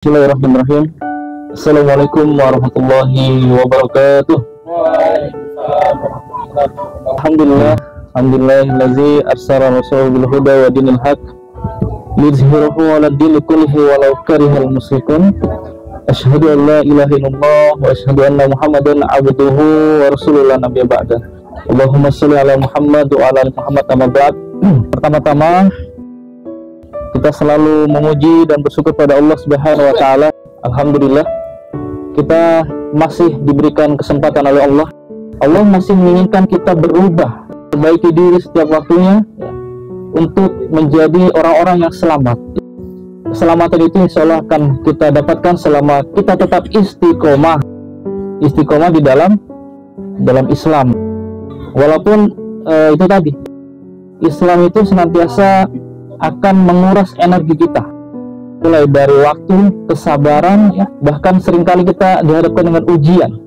Bismillahirrahmanirrahim. Assalamualaikum warahmatullahi wabarakatuh. Alhamdulillahillazi arsala rasulahu bil huda wa dinil haq liyuzhirahu 'ala dini kullihi walau karihal musyrikun. Asyhadu an la ilaha illallah wa asyhadu anna Muhammadan 'abduhu wa rasuluhu la nabiyya ba'da. Allahumma shalli 'ala Muhammad wa 'ala ali Muhammad amma ba'd. Pertama-tama kita selalu memuji dan bersyukur pada Allah Subhanahu wa taala. Alhamdulillah kita masih diberikan kesempatan oleh Allah. Allah masih menginginkan kita berubah, perbaiki diri setiap waktunya untuk menjadi orang-orang yang selamat. Keselamatan itu insya Allah akan kita dapatkan selama kita tetap istiqomah di dalam Islam. Walaupun itu tadi, Islam itu senantiasa akan menguras energi kita, mulai dari waktu, kesabaran, bahkan seringkali kita dihadapkan dengan ujian.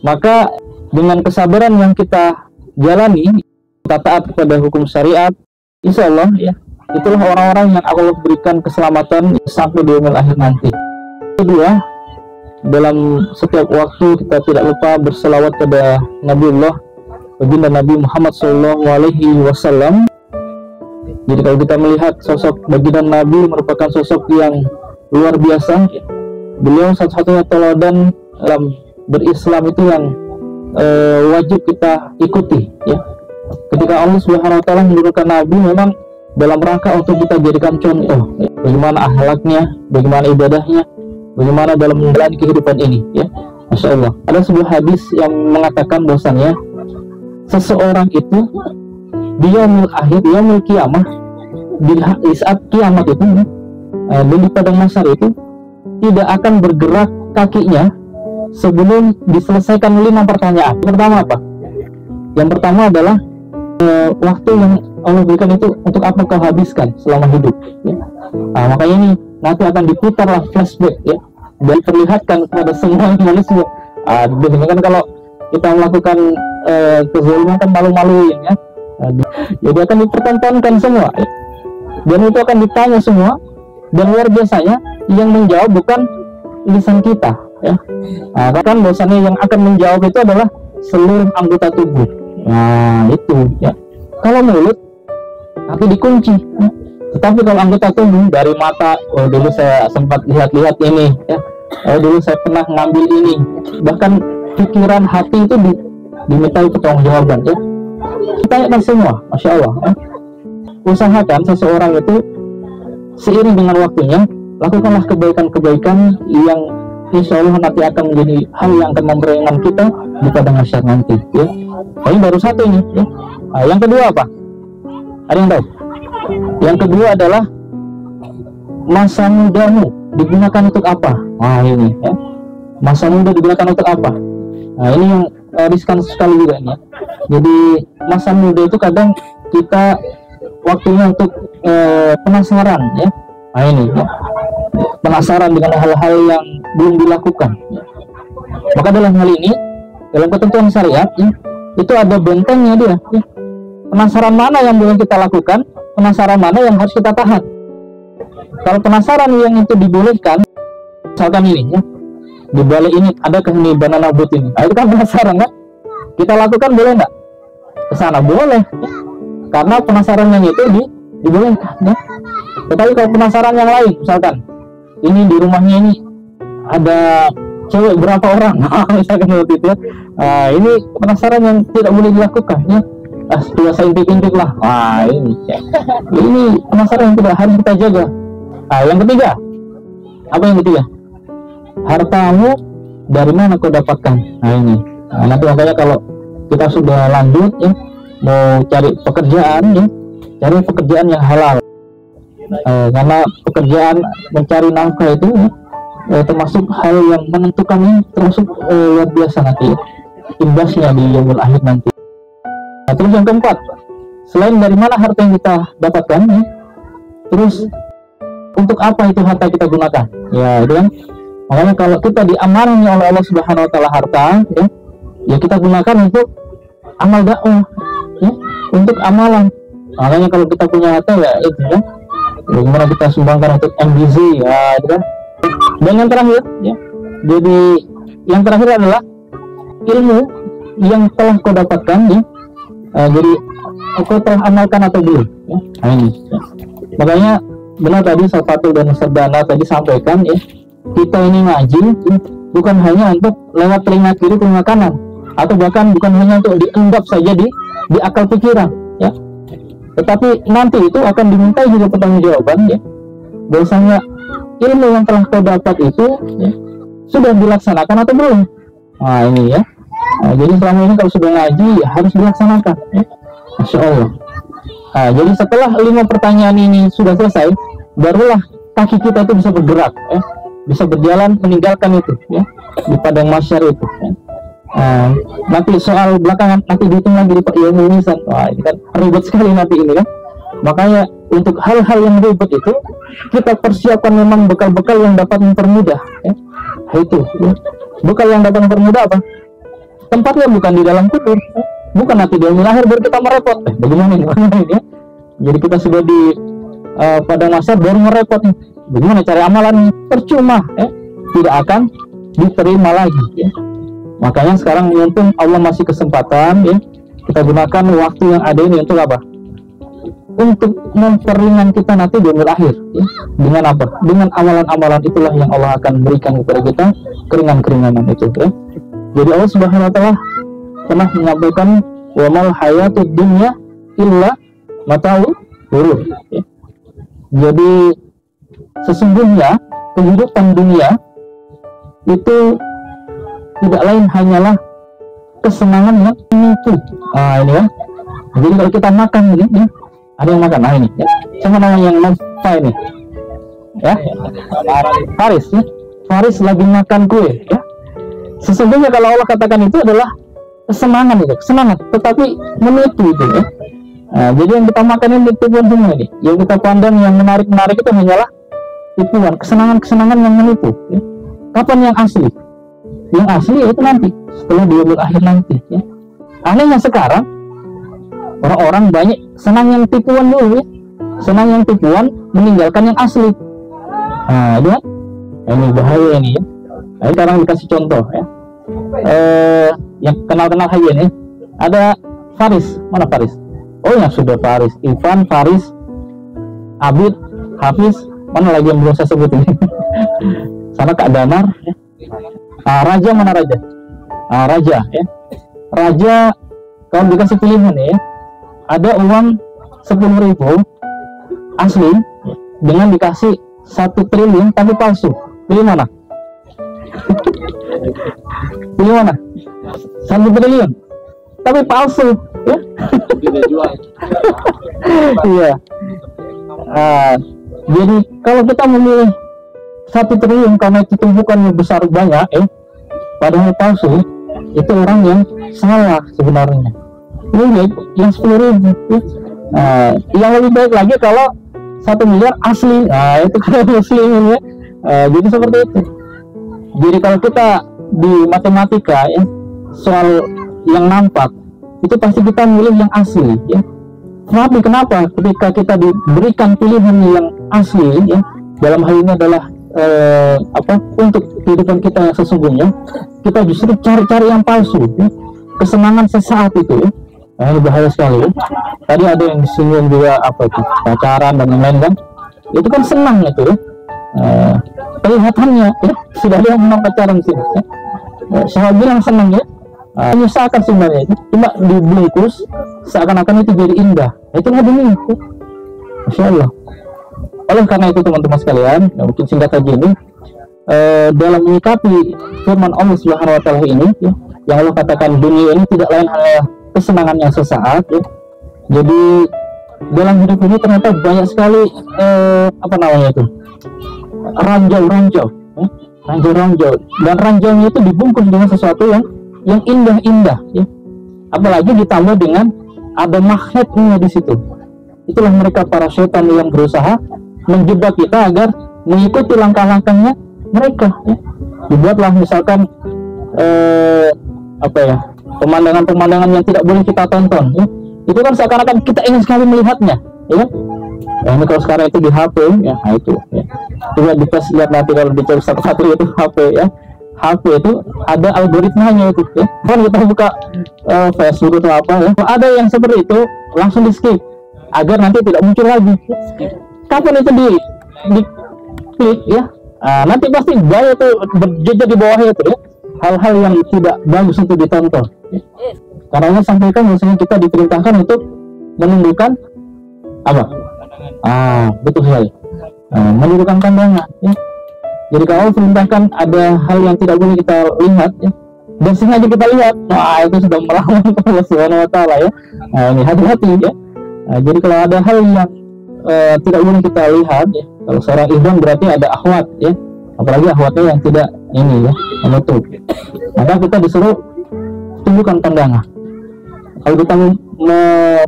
Maka dengan kesabaran yang kita jalani, kita taat kepada hukum syariat, insya Allah itulah orang-orang yang Allah berikan keselamatan sampai di yaumil akhir nanti. Kedua, dalam setiap waktu kita tidak lupa berselawat pada Nabiullah baginda Nabi Muhammad SAW. Jadi kalau kita melihat sosok baginda Nabi merupakan sosok yang luar biasa. Beliau satu-satunya teladan dalam berislam itu yang wajib kita ikuti. Ketika Allah Subhanahu Wa Taala menurunkan Nabi, memang dalam rangka untuk kita jadikan contoh, bagaimana akhlaknya, bagaimana ibadahnya, bagaimana dalam menjalani kehidupan ini. Masya Allah. Ada sebuah hadis yang mengatakan bahwasannya seseorang itu di yaumil akhir, yaumil kiamah, di saat kiamat itu, dan di padang mahsyar itu tidak akan bergerak kakinya sebelum diselesaikan 5 pertanyaan. Pertama apa? Yang pertama adalah waktu yang Allah berikan itu untuk apa kau habiskan selama hidup. Makanya ini nanti akan diputarlah flashback, dan perlihatkan kepada semua manusia. Demikian kalau kita melakukan kezaliman kan malu-maluin, jadi akan dipertontonkan semua, dan itu akan ditanya semua, dan luar biasanya yang menjawab bukan lisan kita, kan bahwasannya yang akan menjawab itu adalah seluruh anggota tubuh. Itu kalau mulut nanti dikunci, tetapi kalau anggota tubuh dari mata, dulu saya sempat lihat-lihat ini, dulu saya pernah ngambil ini, bahkan pikiran, hati itu dimintai pertanggungjawaban. Tanyakan semua, Masya Allah. Usahakan seseorang itu seiring dengan waktunya, lakukanlah kebaikan-kebaikan yang insya Allah nanti akan menjadi hal yang akan memperingan kita di padang mahsyar nanti. Ini baru satu ini. Yang kedua apa? Ada yang tahu? Yang kedua adalah masa mudamu digunakan untuk apa? Ini masa muda digunakan untuk apa? Ini yang riskan sekali juga ini. Jadi masa muda itu kadang kita waktunya untuk penasaran, penasaran dengan hal-hal yang belum dilakukan. Maka dalam hal ini, dalam ketentuan syariat, itu ada bentengnya dia. Penasaran mana yang boleh kita lakukan, penasaran mana yang harus kita tahan. Kalau penasaran yang itu dibolehkan, misalkan ini, di balik ini adakah ini banana boat ini? Itu kan penasaran, kan? Kita lakukan boleh nggak? Kesana boleh, karena penasaran yang itu dibolehkan. Tetapi kalau penasaran yang lain, misalkan ini di rumahnya ini ada cewek berapa orang, misalkan seperti itu, ini penasaran yang tidak boleh dilakukan. Biasa intip-intip lah. Ini penasaran yang tidak harus kita jaga. Yang ketiga, apa yang ketiga? Hartamu dari mana kau dapatkan? Ini. Nanti makanya kalau kita sudah lanjut, mau cari pekerjaan, cari pekerjaan yang halal. Karena pekerjaan mencari nafkah itu termasuk hal yang menentukan, termasuk luar biasa nanti imbasnya di yaumul akhir nanti. Terus yang keempat, selain dari mana harta yang kita dapatkan, terus untuk apa itu harta kita gunakan? Itu kan. Makanya kalau kita diamanahnya oleh Allah Subhanahu Wa Taala harta, kita gunakan untuk amal dakwah, untuk amalan. Makanya kalau kita punya harta, itu bagaimana kita sumbangkan untuk MBZ, itu kan. Dan yang terakhir, ya, jadi yang terakhir adalah ilmu yang telah kau dapatkan, ya. Jadi kau telah amalkan atau belum, ya. Nah, ini, ya. Makanya benar tadi Safatul dan Sardana tadi sampaikan, ya, kita ini ngaji, ya, bukan hanya untuk lewat telinga kiri telinga kanan, atau bahkan bukan hanya untuk diendap saja di akal pikiran, ya, tetapi nanti itu akan dimintai juga pertanggungjawaban, ya, bahwasanya ilmu yang telah kau dapat itu, ya, sudah dilaksanakan atau belum. Nah ini, ya. Nah, jadi selama ini kalau sudah ngaji ya harus dilaksanakan, ya. Masya Allah. Nah, jadi setelah 5 pertanyaan ini sudah selesai, barulah kaki kita itu bisa bergerak, ya, bisa berjalan meninggalkan itu, ya, di padang mahsyar itu, ya. Nanti soal belakangan nanti dihitung lagi di Pak ilmu mizan. Wah, ini kan ribet sekali nanti ini, kan. Makanya untuk hal-hal yang ribet itu kita persiapkan memang bekal-bekal yang dapat mempermudah, ya. Itu, ya. Bekal yang dapat mempermudah apa? Tempatnya bukan di dalam kubur, ya. Bukan nanti di akhir baru kita merepot. Bagaimana ini? Ya? Jadi kita sudah di pada masa baru merepot nih. Bagaimana cari amalan? Percuma, ya. Tidak akan diterima lagi, ya. Makanya sekarang mumpung Allah masih kesempatan, ya, kita gunakan waktu yang ada ini untuk apa? Untuk memperingan kita nanti di akhir, ya. Dengan apa? Dengan amalan-amalan itulah yang Allah akan berikan kepada kita keringan-keringanan itu, ya. Jadi Allah Subhanahu wa taala pernah menyampaikan wa mal hayatud dunya illa mata'ul ghurur, ya. Jadi sesungguhnya kehidupan dunia itu tidak lain hanyalah kesenangan yang menipu. Nah ini, ya. Jadi kalau kita makan ini, ya, ada yang makan. Nah ini, ya. Sama nama yang Nova ini, ya, Faris, ya. Faris lagi makan kue, ya. Sesungguhnya kalau Allah katakan itu adalah kesenangan itu, kesenangan, tetapi menipu itu, ya. Nah, jadi yang kita makan ini tipuan semua ini. Yang kita pandang yang menarik-menarik itu hanyalah tipuan, kesenangan-kesenangan yang menipu, ya. Kapan yang asli? Yang asli itu nanti setelah dia berakhir nanti, ya. Anehnya sekarang orang-orang banyak senang yang tipuan dulu, ya. Senang yang tipuan meninggalkan yang asli. Nah itu, ini bahaya ini, ya. Nah, sekarang dikasih contoh, ya. Yang kenal-kenal aja nih, ada Faris. Mana Faris? Oh yang sudah Faris, Ivan, Faris, Abid, Hafiz, mana lagi yang belum saya sebut ini? Sana Kak Damar, ya. Raja, mana Raja? Raja, ya. Raja kalau dikasih pilihan, ya, ada uang 10.000 asli dengan dikasih 1 triliun tapi palsu. Pilih mana? Pilih mana? 1 triliun tapi palsu, ya. Iya. Jadi kalau kita memilih 1 triliun karena itu tumpukannya besar banyak, padahal palsu, itu orang yang salah sebenarnya. Ini yang 10.000, ya. Yang lebih baik lagi kalau 1 miliar asli. Nah itu kalau muslimin, ya. Jadi seperti itu. Jadi kalau kita di matematika, ya, soal yang nampak itu pasti kita milih yang asli, ya. Tapi kenapa ketika kita diberikan pilihan yang asli, ya, dalam hal ini adalah untuk kehidupan kita yang sesungguhnya, kita justru cari-cari yang palsu, ya. Kesenangan sesaat itu, ya. Nah, ini bahaya sekali, ya. Tadi ada yang disinggung juga pacaran dan lain-lain, kan. Itu kan senang itu, ya. Kelihatannya, ya, sudah ada yang menang pacaran sih, ya. Saya bilang senang, ya. Menyusahkan sebenarnya, ya. Cuma dibungkus seakan-akan itu jadi indah. Itu nggak demi, ya. Masya Allah. Oleh karena itu teman-teman sekalian, ya, mungkin singkat saja ini, dalam menyikapi firman Allah Subhanahu wa taala ini, ya, yang Allah katakan dunia ini tidak lain hanya kesenangan yang sesaat, ya. Jadi dalam hidup ini ternyata banyak sekali ranjau-ranjau, ya. Ranjau-ranjau, dan ranjaunya itu dibungkus dengan sesuatu yang indah-indah, ya. Apalagi ditambah dengan ada magnetnya di situ. Itulah mereka para setan yang berusaha menjebak kita agar mengikuti langkah-langkahnya mereka, ya. Dibuatlah misalkan pemandangan-pemandangan yang tidak boleh kita tonton, ya. Itu kan seakan-akan kita ingin sekali melihatnya, ya. Ini kalau sekarang itu di HP ya, nah itu ya. Coba dites lihat nanti kalau dicek satu-satu itu HP ya. HP itu ada algoritmanya itu ya. Kan kita buka Facebook atau apa ya, ada yang seperti itu langsung di skip agar nanti tidak muncul lagi. Kapan itu di klik ya, nanti pasti gaya itu berjejer di bawahnya itu ya, hal-hal yang tidak bagus untuk ditonton ya. Karena sampaikan misalnya kita diperintahkan untuk menundukkan apa? Betul sekali. Menundukkan pandangan ya. Jadi kalau perintahkan ada hal yang tidak boleh kita lihat ya, dan sengaja kita lihat, itu sudah melawan Allah Subhanahu wa taala ya. Ini hati-hati ya. Jadi kalau ada hal yang tidak boleh kita lihat ya, kalau seorang ikhwan berarti ada akhwat ya, apalagi akhwatnya yang tidak ini ya, menutup. Maka kita disuruh tundukkan pandangan. Kalau kita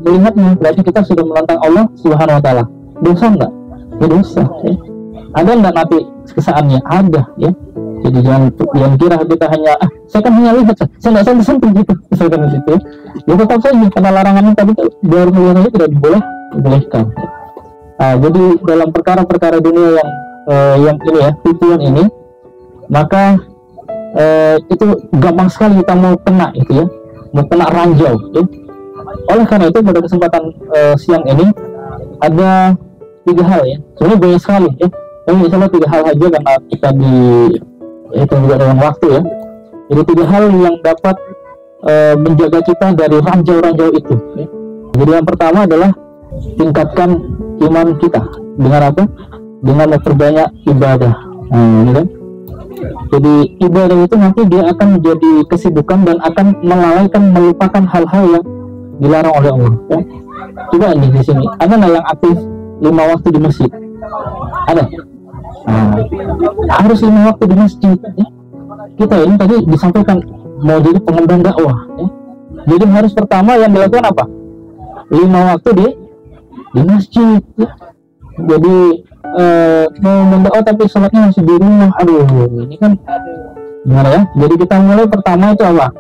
melihatnya berarti kita sudah menantang Allah Subhanahu wa taala. Dosa enggak? Ya dosa ya. Ada enggak nanti kesaannya? Ada ya. Jadi jangan kira kita hanya saya kan hanya lihat, saya enggak sentuh gitu misalkan itu ya. Ya tetap saja karena larangannya tadi baru melihatnya tidak dibolehkan. Jadi dalam perkara-perkara dunia yang ini ya, tujuan ini, maka itu gampang sekali kita mau kena itu ya, mau kena ranjau ya. Oleh karena itu pada kesempatan siang ini ada 3 hal ya, sebenarnya banyak sekali ya, tapi misalnya 3 hal aja karena kita itu juga dengan waktu ya. Jadi 3 hal yang dapat menjaga kita dari ranjau-ranjau itu ya. Jadi yang pertama adalah tingkatkan iman kita dengan apa? Dengan memperbanyak ibadah. Ini kan. Jadi ibadah itu nanti dia akan menjadi kesibukan dan akan melupakan hal-hal yang dilarang oleh Allah. Ya. Coba ini di sini ada nggak yang aktif 5 waktu di masjid? Ada. Harus 5 waktu di masjid. Ya. Kita ini tadi disampaikan mau jadi pengemban dakwah. Ya. Jadi harus pertama yang dilakukan apa? 5 waktu di masjid ya. Jadi mau mendakwah tapi sholatnya masih di rumah, ini kan gimana ya. Jadi kita mulai pertama itu apa?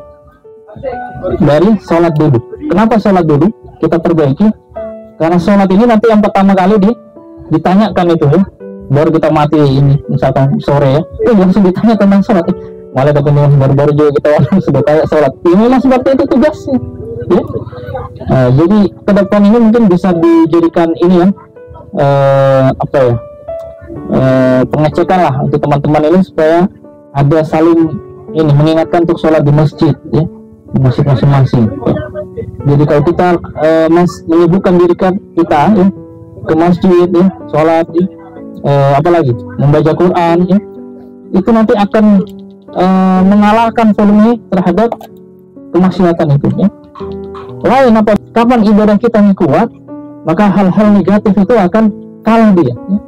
Dari sholat dulu. Kenapa sholat dulu kita perbaiki? Karena sholat ini nanti yang pertama kali ditanyakan itu ya. Baru kita mati ini misalkan sore ya, langsung ditanya tentang sholat. Malah ketemu baru-baru juga kita orang sudah kayak sholat. Inilah seperti itu tugasnya ya. Jadi ke depan ini mungkin bisa dijadikan ini ya, pengecekan lah untuk teman-teman ini supaya ada saling ini mengingatkan untuk sholat di masjid ya, di masjid masing-masing ya. Jadi kalau kita menyibukkan diri kita ya, ke masjid ya, sholat ya, apalagi membaca Quran ya, itu nanti akan mengalahkan volume terhadap kemaksiatan itu ya. Lain apa? Kapan ibadah kita ini kuat, maka hal-hal negatif itu akan kalah dia ya,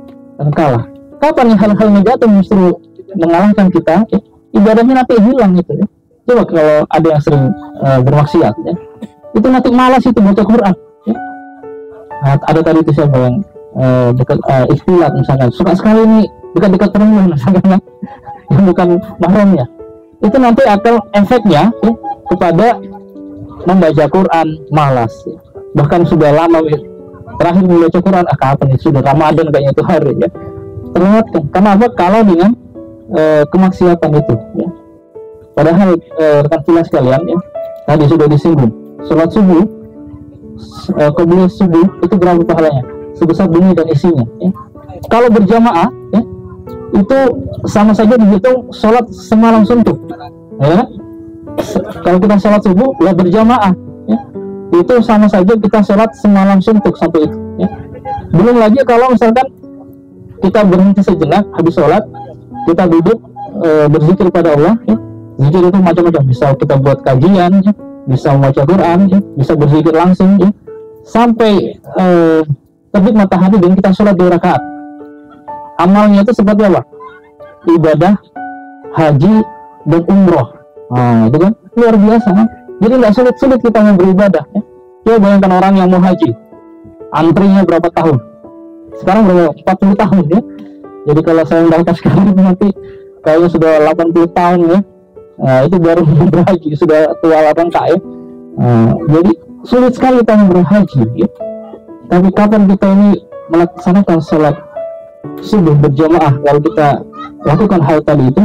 akan kalah. Kapan hal-hal negatif justru mengalahkan kita ya, ibadahnya nanti hilang gitu ya. Coba kalau ada yang sering bermaksiat ya, itu nanti malas itu baca Quran ya. Ada tadi itu siapa yang dekat ikhtilat misalnya, suka sekali ini dekat-dekat perempuan misalnya yang bukan mahramnya, itu nanti akan efeknya ya, kepada membaca Quran malas ya. Bahkan sudah lama terakhir membaca Quran kapan ini, sudah Ramadan kayaknya itu hari ya, terlewatkan. Kenapa? Kalau dengan kemaksiatan itu ya. Padahal rekan fillah sekalian ya, tadi sudah disinggung sholat subuh, qobliyah subuh itu berapa pahalanya? Sebesar bumi dan isinya ya. Kalau berjamaah ya, itu sama saja dihitung sholat semalam suntuk ya. Kalau kita sholat subuh ya berjamaah ya, itu sama saja kita sholat semalam suntuk satu itu ya. Belum lagi kalau misalkan kita berhenti sejenak habis sholat, kita duduk berzikir pada Allah ya. Zikir itu macam-macam, bisa kita buat kajian ya, bisa membaca Quran ya, bisa berzikir langsung ya, sampai terbit matahari dan kita sholat 2 rakaat. Amalnya itu seperti apa? Ibadah haji dan umroh. Itu kan luar biasa kan? Jadi nggak sulit-sulit kita mau beribadah ya. Coba bayangkan orang yang mau haji, antrinya berapa tahun? Sekarang berapa? 40 tahun ya. Jadi kalau saya mendaftar sekarang nanti kayaknya sudah 80 tahun ya. Itu baru berhaji, sudah tua renta ya. Jadi sulit sekali kita berhaji ya. Tapi kapan kita ini melaksanakan sholat subuh berjamaah, lalu kita lakukan hal tadi itu,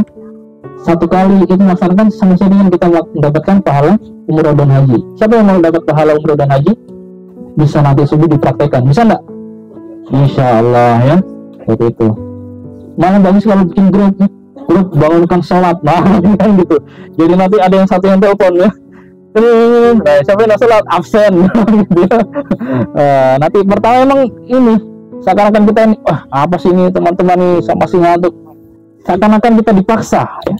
satu kali itu melaksanakan sama saja dengan kita mendapatkan pahala umroh dan haji. Siapa yang mau dapat pahala umroh dan haji? Bisa nanti subuh dipraktekkan, bisa enggak? Insya Allah ya, seperti itu. Malah bagus kalau bikin grup bangunkan sholat, nah kan gitu. Jadi nanti ada yang satu yang telepon ya, nah, siapa yang sholat absen gitu ya. Nanti pertama emang ini seakan-akan kita ini, wah apa sih ini teman-teman nih masih ngantuk, seakan-akan kita dipaksa ya.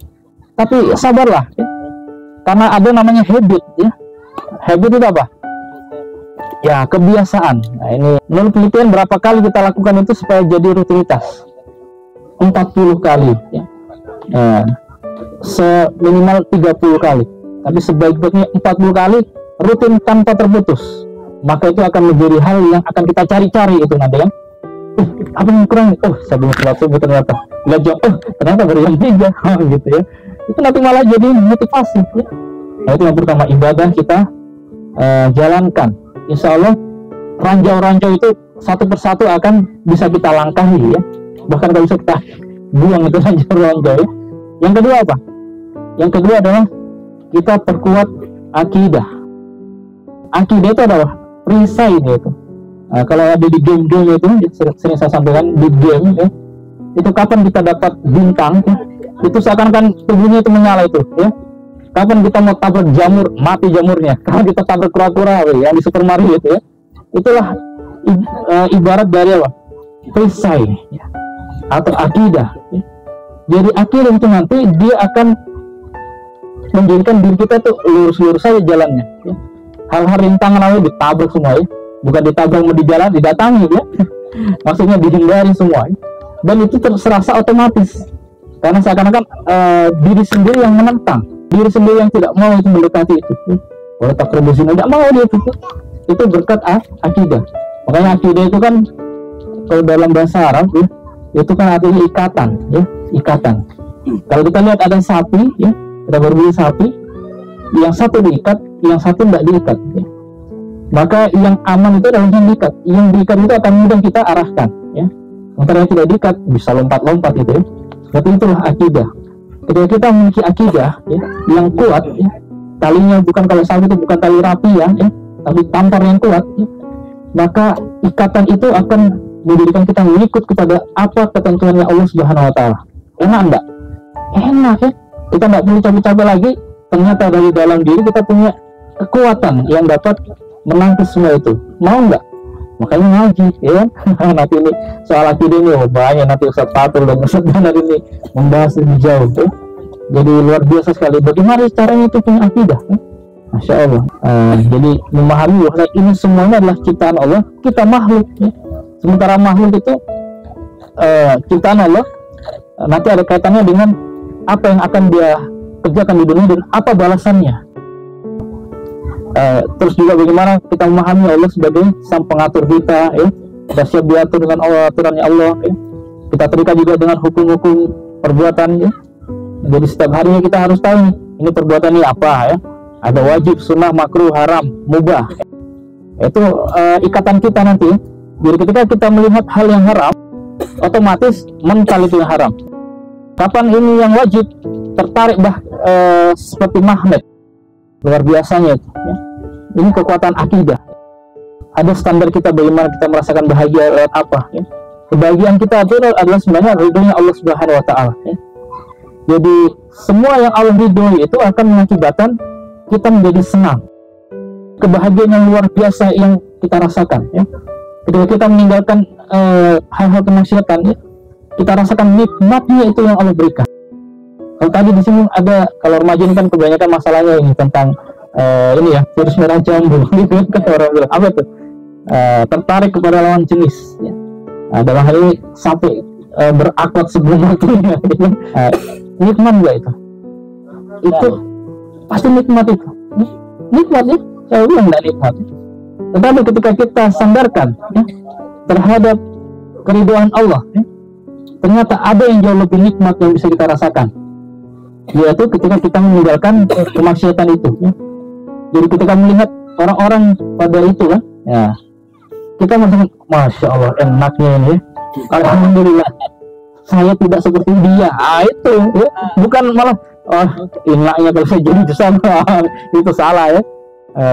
Tapi sabarlah ya. Karena ada namanya habit ya. Habit itu apa? Ya kebiasaan. Nah ini menurut penelitian berapa kali kita lakukan itu supaya jadi rutinitas? 40 kali ya. Seminimal 30 kali. Tapi sebaik-baiknya 40 kali rutin tanpa terputus. Maka itu akan menjadi hal yang akan kita cari-cari itu nanti ya. Apa yang kurang? Oh sebelum sholat subuh ternyata belajar, ternyata baru jam 3 gitu ya. Itu nanti malah jadi motivasi ya. Nah itu yang pertama, ibadah kita jalankan. Insya Allah ranjau-ranjau itu satu persatu akan bisa kita langkahi ya. Bahkan kalau bisa kita buang itu ranjau-ranjau ya. Yang kedua apa? Yang kedua adalah kita perkuat akidah. Akidah itu adalah perisai dia itu. Nah, kalau ada di game-game itu sering saya sampaikan di game ya, itu kapan kita dapat bintang ya, itu seakan-akan tubuhnya itu menyala itu ya. Kapan kita mau tabrak jamur, mati jamurnya. Kalau kita tabrak kura-kura yang di Super Mario itu ya, itulah ibarat dari apa? Perisai ya, atau akidah ya. Jadi akidah itu nanti dia akan menjadikan diri kita tuh lurus-lurus saja jalannya ya. Hal-hal rintangan lalu ditabrak semua ya. Bukan ditabrak mau di jalan, didatangi ya. Maksudnya dihindari semua ya. Dan itu terserasa otomatis. Karena seakan-akan diri sendiri yang menentang, diri sendiri yang tidak mau itu mendekati itu. Oleh takrib zina tidak mau dia itu berkat akidah. Makanya akidah itu kan kalau dalam bahasa Arab ya, itu kan artinya ikatan ya, ikatan. Kalau kita lihat ada sapi ya, kita berbeli sapi, yang satu diikat, yang satu tidak diikat ya. Maka yang aman itu adalah yang diikat. Yang diikat itu akan mudah kita arahkan ya. Sementara yang tidak diikat bisa lompat-lompat itu ya. Berarti itulah akidah. Ketika kita memiliki akidah ya, yang kuat ya, talinya bukan, kalau sapi itu bukan tali rapi ya, tapi tampar yang kuat ya, maka ikatan itu akan menjadikan kita mengikut kepada apa ketentuannya Allah Subhanahu wa taala. Enak enggak? Enak ya. Kita enggak perlu capek-capek lagi. Ternyata dari dalam diri kita punya kekuatan yang dapat menangkis semua itu. Mau enggak? Makanya ngaji ya. Nanti ini soal akidah ini banyak, nanti Ustaz Fatul dan Ustaz Danar ini membahas lebih jauh ya. Jadi luar biasa sekali bagaimana caranya itu punya akidah ya? Masya Allah. Jadi memahami bahwa ini semuanya adalah ciptaan Allah, kita makhluk ya. Sementara makhluk itu ciptaan Allah, nanti ada kaitannya dengan apa yang akan dia kerjakan di dunia dan apa balasannya. Terus juga bagaimana kita memahami Allah sebagai sang pengatur kita ya. Kita siap diatur dengan aturannya Allah ya. Kita terikat juga dengan hukum-hukum perbuatan ya. Jadi setiap harinya kita harus tahu ini perbuatan ini apa ya. Ada wajib, sunnah, makruh, haram, mubah. Itu ikatan kita nanti. Jadi ketika kita melihat hal yang haram, otomatis mental itu yang haram. Kapan ini yang wajib, tertarik seperti magnet. Luar biasanya itu ya. Ini kekuatan akidah. Ada standar kita bagaimana kita merasakan bahagia lewat apa ya. Kebahagiaan kita itu adalah sebenarnya ridhonya Allah Subhanahu wa taala ya. Jadi semua yang Allah ridhoi itu akan mengakibatkan kita menjadi senang. Kebahagiaan yang luar biasa yang kita rasakan ya. Ketika kita meninggalkan hal-hal kemaksiatan ya, kita rasakan nikmatnya itu yang Allah berikan. Kalau tadi di sini ada, kalau remaja ini kan kebanyakan masalahnya ini tentang ini ya, virus merah jambu gitu kan orang bilang apa itu? Tertarik kepada lawan jenis ya. Dalam hal ini sampai berakhlak sebelum waktunya. Nikmat enggak itu? Itu pasti nikmat itu. Nikmat ya, saya bilang enggak nikmat. Tetapi ketika kita sandarkan ya, terhadap keridhaan Allah ya, ternyata ada yang jauh lebih nikmat yang bisa kita rasakan, yaitu ketika kita meninggalkan kemaksiatan itu ya. Jadi ketika melihat orang-orang pada itu kan ya, kita merasakan masya Allah enaknya ini, alhamdulillah saya tidak seperti dia. Itu ya. Bukan malah enaknya kalau saya jadi sama itu salah ya.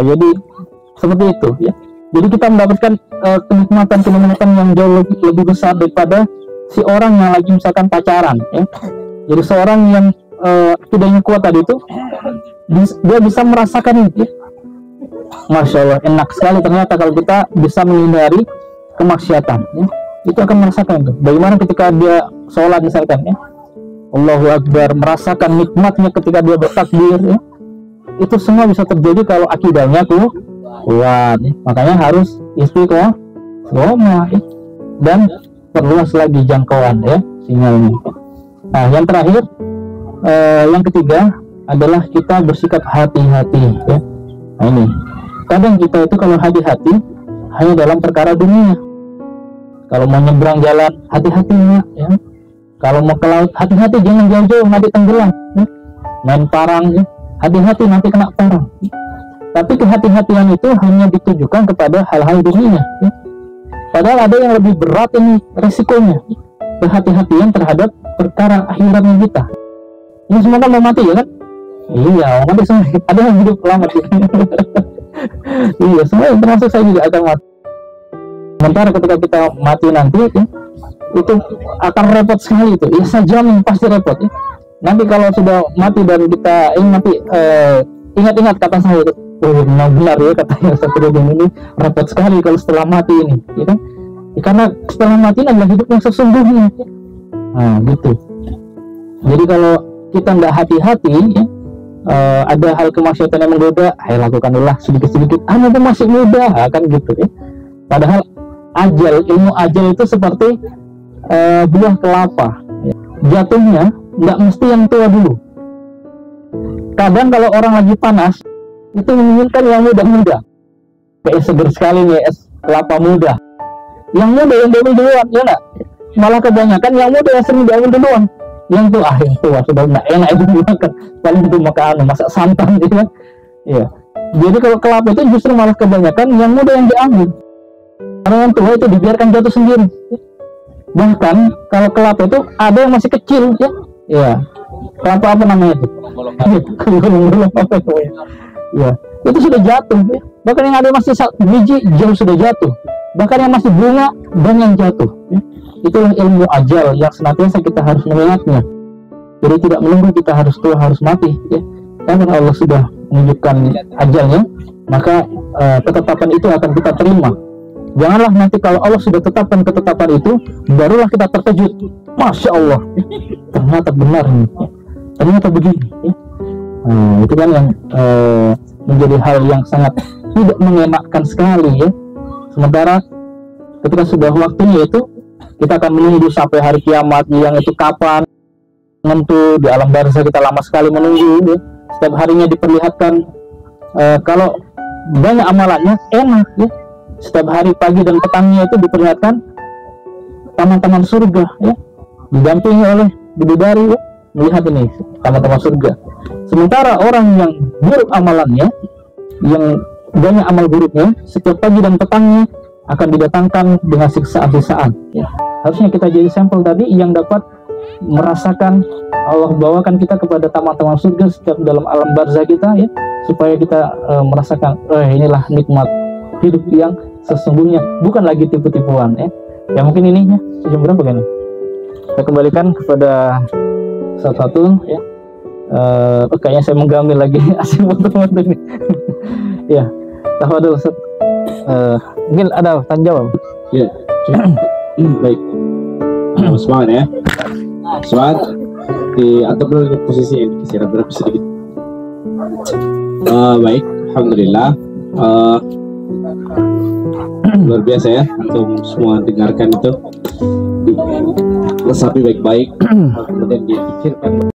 Jadi seperti itu ya. Jadi kita mendapatkan kenikmatan yang jauh lebih besar daripada si orang yang lagi misalkan pacaran ya. Jadi seorang yang akidahnya kuat tadi itu, dia bisa merasakan itu. Masya Allah, enak sekali ternyata kalau kita bisa menghindari kemaksiatan ya. Itu akan merasakan itu. Bagaimana ketika dia sholat misalkan ya, Allahu Akbar, merasakan nikmatnya ketika dia bertakbir ya. Itu semua bisa terjadi kalau akidahnya kuat ya. Makanya harus istiqomah ya. Dan perluas lagi jangkauan ya sinyalnya. Nah yang terakhir, yang ketiga adalah kita bersikap hati-hati ya. Nah ini, kadang kita itu kalau hati-hati hanya dalam perkara dunia. Kalau mau nyebrang jalan, hati-hati ya. Kalau mau ke laut, hati-hati jangan jauh-jauh, nanti tenggelam ya. Main parang ya, hati-hati nanti kena parang ya. Tapi kehati-hatian itu hanya ditujukan kepada hal-hal dunia ya. Padahal ada yang lebih berat ini resikonya, kehati-hatian terhadap perkara akhiratnya kita. Ini semua kan mau mati ya kan? Iya, mati semua. Ada yang hidup lama sih. Iya, semua termasuk saya juga akan mati. Sementara ketika kita mati nanti ya, itu akan repot sekali itu. Ya saya jamin pasti repot ya. Nanti kalau sudah mati dan kita nanti ingat-ingat kata saya itu. Oh benar ya katanya satu ini repot sekali kalau setelah mati ini, ya kan? Ya, karena setelah mati ini adalah hidup yang sesungguhnya. Ya. Nah gitu. Jadi kalau kita tidak hati-hati, ya, ada hal kemaksiatan yang menggoda, ayo lakukanlah sedikit-sedikit. Anda tuh masih muda, kan gitu ya. Padahal ilmu ajal itu seperti buah kelapa. Ya. Jatuhnya nggak mesti yang tua dulu. Kadang kalau orang lagi panas, itu menginginkan yang muda-muda. Kayak seger sekali nih es kelapa muda. Yang muda yang diambil duluan, ya enggak? Malah kebanyakan yang muda yang sering diambil duluan. Yang tua, yang tua sudah enggak enak itu dimakan. Paling itu makan masak santan gitu kan. Iya. Jadi kalau kelapa itu justru malah kebanyakan yang muda yang diambil. Karena yang tua itu dibiarkan jatuh sendiri. Bahkan kalau kelapa itu ada yang masih kecil ya. Iya. Kelapa apa namanya itu? Golong-golong apa itu ya? Ya, itu sudah jatuh ya. Bahkan yang ada masih biji jauh sudah jatuh. Bahkan yang masih bunga banyak jatuh ya. Itulah ilmu ajal yang senantiasa kita harus mengingatnya. Jadi tidak menunggu kita harus tua, harus mati ya. Karena Allah sudah menunjukkan ajalnya, maka ketetapan itu akan kita terima. Janganlah nanti kalau Allah sudah tetapkan ketetapan itu, barulah kita terkejut. Masya Allah, ternyata benar nih ya. Ternyata begini ya. Nah, itu kan yang menjadi hal yang sangat tidak mengenakan sekali ya. Sementara ketika sudah waktunya itu, kita akan menunggu sampai hari kiamat yang itu kapan tentu. Di alam barzah kita lama sekali menunggu ya. Setiap harinya diperlihatkan kalau banyak amalannya enak ya. Setiap hari pagi dan petangnya itu diperlihatkan taman-taman surga ya, didampingi oleh bidadari ya, melihat ini taman-taman surga. Sementara orang yang buruk amalannya, yang banyak amal buruknya, setiap pagi dan petangnya akan didatangkan dengan siksaan-siksaan ya. Harusnya kita jadi sampel tadi yang dapat merasakan Allah bawakan kita kepada taman-taman surga setiap dalam alam barzah kita ya, supaya kita merasakan inilah nikmat hidup yang sesungguhnya, bukan lagi tipu-tipuan ya. Ya mungkin ini ya, jam berapa kan? Saya kembalikan kepada satu-satu ya. Kayaknya saya menggamil lagi asing foto-foto ini. Ya, tafadhol Ustaz. Mungkin ada tanya jawab. Ya. Baik. Semangat ya. Semangat. Diatur dulu posisi ini, istirahat berapa sedikit. Baik, alhamdulillah. Luar biasa ya, untuk semua dengarkan itu, resapi baik-baik, kemudian dipikirkan.